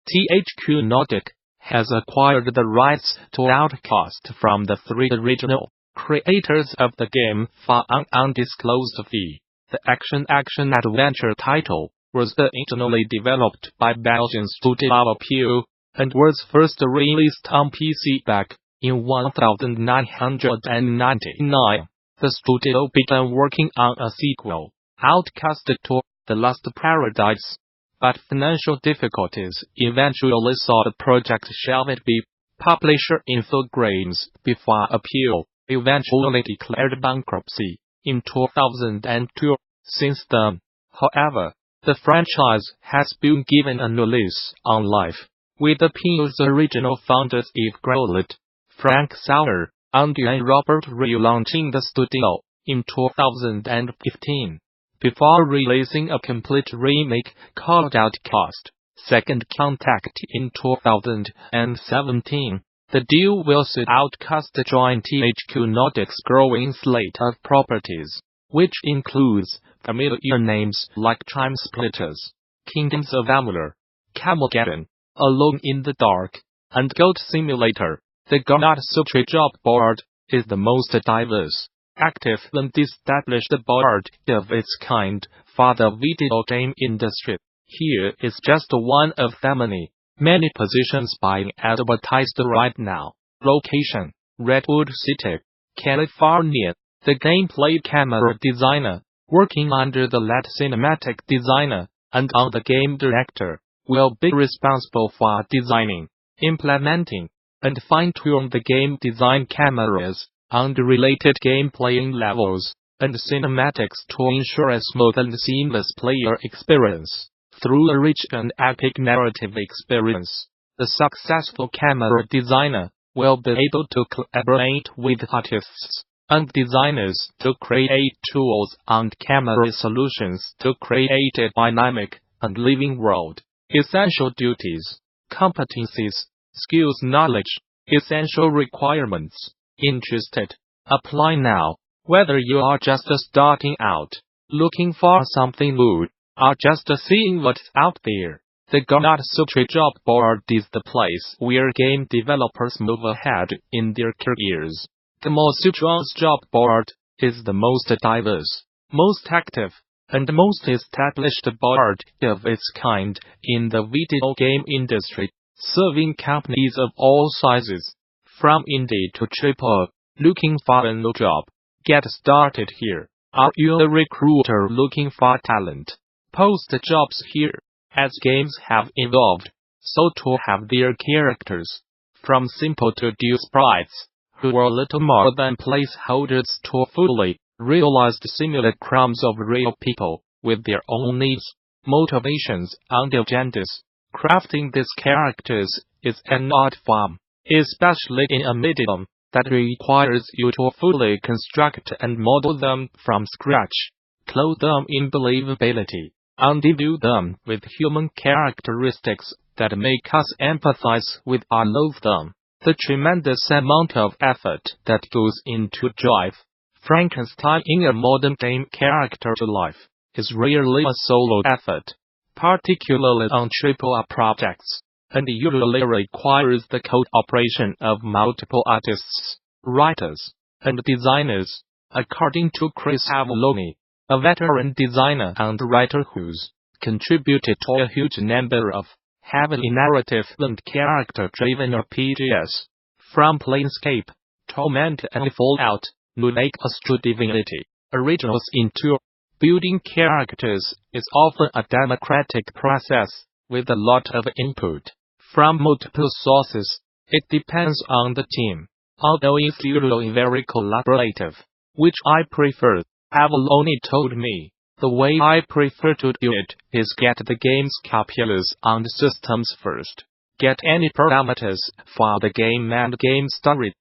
THQ Nordic has acquired the rights to Outcast from the 3 original creators of the game for an undisclosed fee. The action-adventure title was originally developed by Belgian studio Avellone and was first released on PC back in 1999. The studio began working on a sequel, Outcast 2: The Last Paradise, but financial difficulties eventually saw the project shelved by publisher Infogrames before Appeal eventually declared bankruptcy in 2002. Since then, however, the franchise has been given a new lease on life, with Appeal's original founders Yves Grolet Franck Sauer and Yann Robert relaunching the studio in 2015. Before releasing a complete remake called Outcast: Second Contact in 2017, the deal will see Outcast join THQ Nordic's growing slate of properties, which includes familiar names like Timesplitters Kingdoms of Amalur Carmmageddon Alone in the Dark, and Goat Simulator. The Gamasutra Job board is the most diverse, active and established board of its kind for the video game industry. Here is just one of the many positions being advertised right now. Location: Redwood City, California. The gameplay camera designer, working under the lead cinematic designer and on the game director, will be responsible for designing, implementing, and fine-tune the game design cameras and related gameplaying levels and cinematics to ensure a smooth and seamless player experience. Through a rich and epic narrative experience, the successful camera designer will be able to collaborate with artists and designers to create tools and camera solutions to create a dynamic and living world. Essential duties, competencies, skills, knowledge, essential requirements. Interested? Apply now. Whether you are just starting out, looking for something new, or just seeing what's out there, the Gamasutra Job board is the place where game developers move ahead in their careers. Gamasutra's job board is the most diverse, most active, and most established board of its kind in the video game industry, serving companies of all sizes, from indie to AAA. Looking for a new job? Get started here. Are you a recruiter looking for talent? Post jobs here. As games have evolved, so too have their characters. From simple to deal sprites, who were little more than placeholders to fully realized simulacrums of real people, with their own needs, motivations, and agendas. Crafting these characters is an art form, especially in a medium that requires you to fully construct and model them from scratch, clothe them in believability, and imbue them with human characteristics that make us empathize with or love them. The tremendous amount of effort that goes into drive Frankenstein-ing a modern game character to life is rarely a solo effort, particularly on AAA projects, and usually requires the cooperation of multiple artists, writers, and designers, according to Chris Avellone, a veteran designer and writer who's contributed to a huge number of heavily narrative and character-driven RPGs, from Planescape, Torment and Fallout, New Vegas to Divinity, originals into. Building characters is often a democratic process, with a lot of input from multiple sources. It depends on the team, although it's usually very collaborative, which I prefer. Avellone told me, the way I prefer to do it is get the game's calculus and systems first, get any parameters for the game and game story.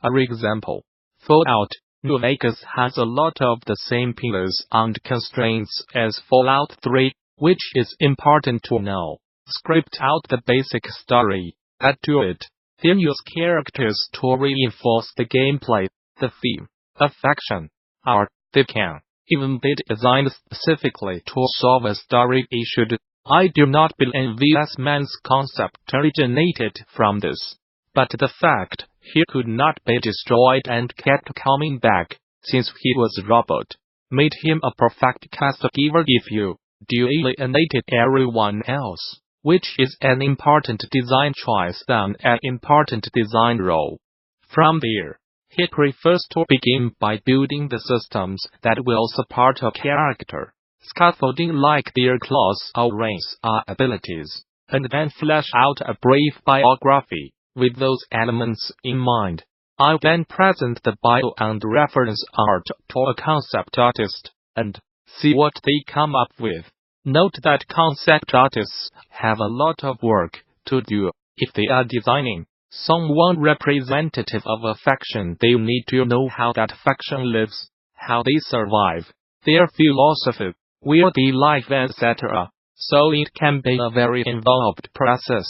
For example, Fallout New Vegas has a lot of the same pillars and constraints as Fallout 3, which is important to know. Script out the basic story, add to it, then use characters to reinforce the gameplay, the theme, affection, art. They can even be designed specifically to solve a story issue. I do not believe this man's concept originated from this, but the fact he could not be destroyed and kept coming back, since he was a robot, made him a perfect caregiver if you alienated everyone else, which is an important design choice than an important design role. From there, he prefers to begin by building the systems that will support a character, scaffolding like their class or race or abilities, and then flesh out a brief biography with those elements in mind. I then present the bio and reference art to a concept artist, and see what they come up with. Note that concept artists have a lot of work to do. If they are designing someone representative of a faction, they need to know how that faction lives, how they survive, their philosophy, where they live, etc. So it can be a very involved process.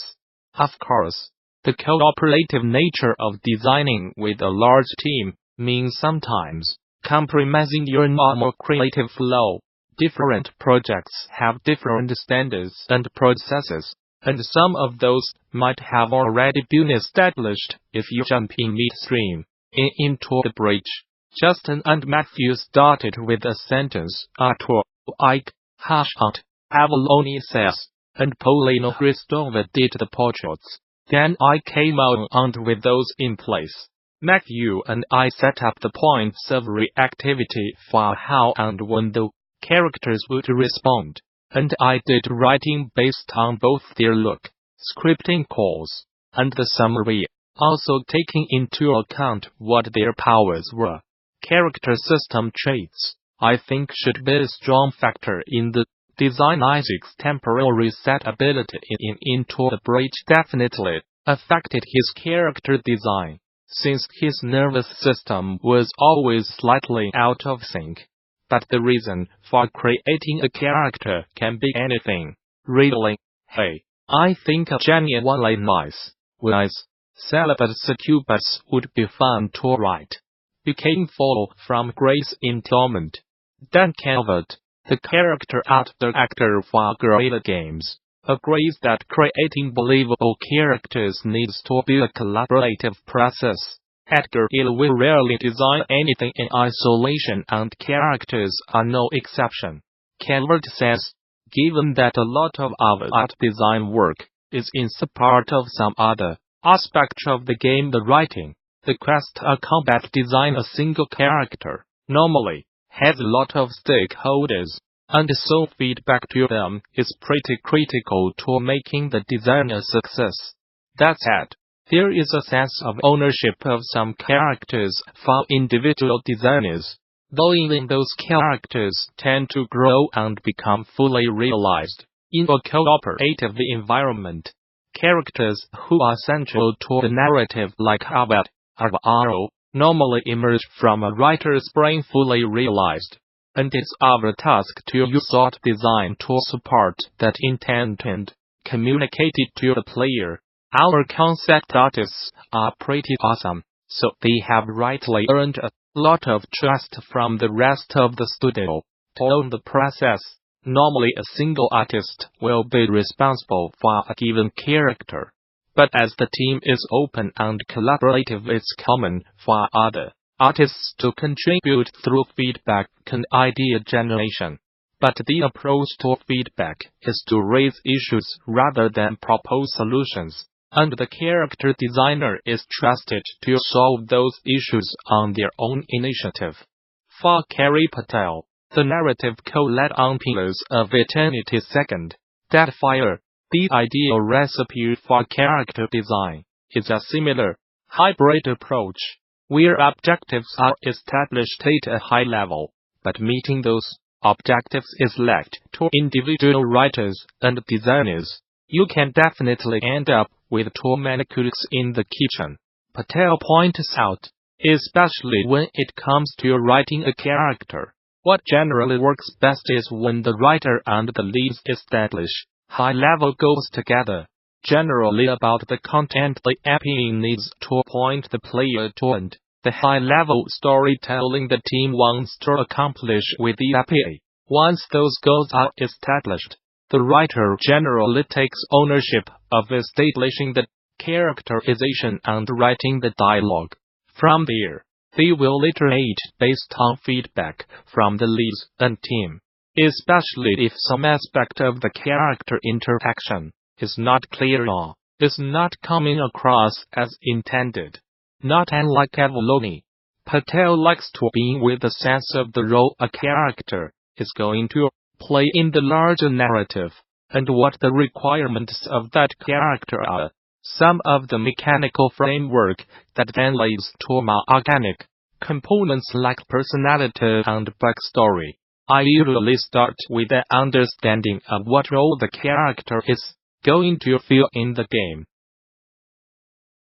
Of course, the cooperative nature of designing with a large team means sometimes compromising your normal creative flow. Different projects have different standards and processes, and some of those might have already been established if you jump in midstream into the bridge. Justin and Matthew started with a sentence or Ike, hotshot, Avellone says, and Polina Hristova did the portraits. Then I came on with those in place. Matthew and I set up the points of reactivity for how and when the characters would respond, and I did writing based on both their look, scripting calls, and the summary, also taking into account what their powers were. Character system traits, I think, should be a strong factor in the design. Isaac's temporal reset ability into the bridge definitely affected his character design, since his nervous system was always slightly out of sync. But the reason for creating a character can be anything, really. Hey, I think a genuinely nice, celibate succubus would be fun to write. Became full from grace in Torment. Dan Calvert, the character art director for Guerrilla Games, agrees that creating believable characters needs to be a collaborative process. Edgar Hill will rarely design anything in isolation, and characters are no exception. Calvert says, given that a lot of our art design work is in support of some other aspect of the game, the writing, the quest or combat design, a single character normally has a lot of stakeholders, and so feedback to them is pretty critical to making the design a success. That said, there is a sense of ownership of some characters for individual designers, though even those characters tend to grow and become fully realized in a cooperative environment. Characters who are central to the narrative, like Calvert or Aro, normally emerge from a writer's brain fully realized, and it's our task to use art design to support that intent and communicate it to the player. Our concept artists are pretty awesome, so they have rightly earned a lot of trust from the rest of the studio to own the process. Normally a single artist will be responsible for a given character, but as the team is open and collaborative, it's common for other artists to contribute through feedback and idea generation. But the approach to feedback is to raise issues rather than propose solutions, and the character designer is trusted to solve those issues on their own initiative. For Carrie Patel, the narrative co-led on Pillars of Eternity II, Deadfire, the ideal recipe for character design is a similar, hybrid approach, where objectives are established at a high level, but meeting those objectives is left to individual writers and designers. You can definitely end up with too many cooks in the kitchen, Patel points out, especially when it comes to writing a character. What generally works best is when the writer and the leads establish high-level goals together, generally about the content the EP needs to point the player to and the high-level storytelling the team wants to accomplish with the EP. Once those goals are established, The writer generally takes ownership of establishing the characterization and writing the dialogue. From there, they will iterate based on feedback from the leads and team, especially if some aspect of the character interaction is not clear or is not coming across as intended. Not unlike Avellone, Patel likes to be with a sense of the role a character is going to play in the larger narrative, and what the requirements of that character are. Some of the mechanical framework that then leads to more organic components like personality and backstory. I usually start with an understanding of what role the character is going to fill in the game.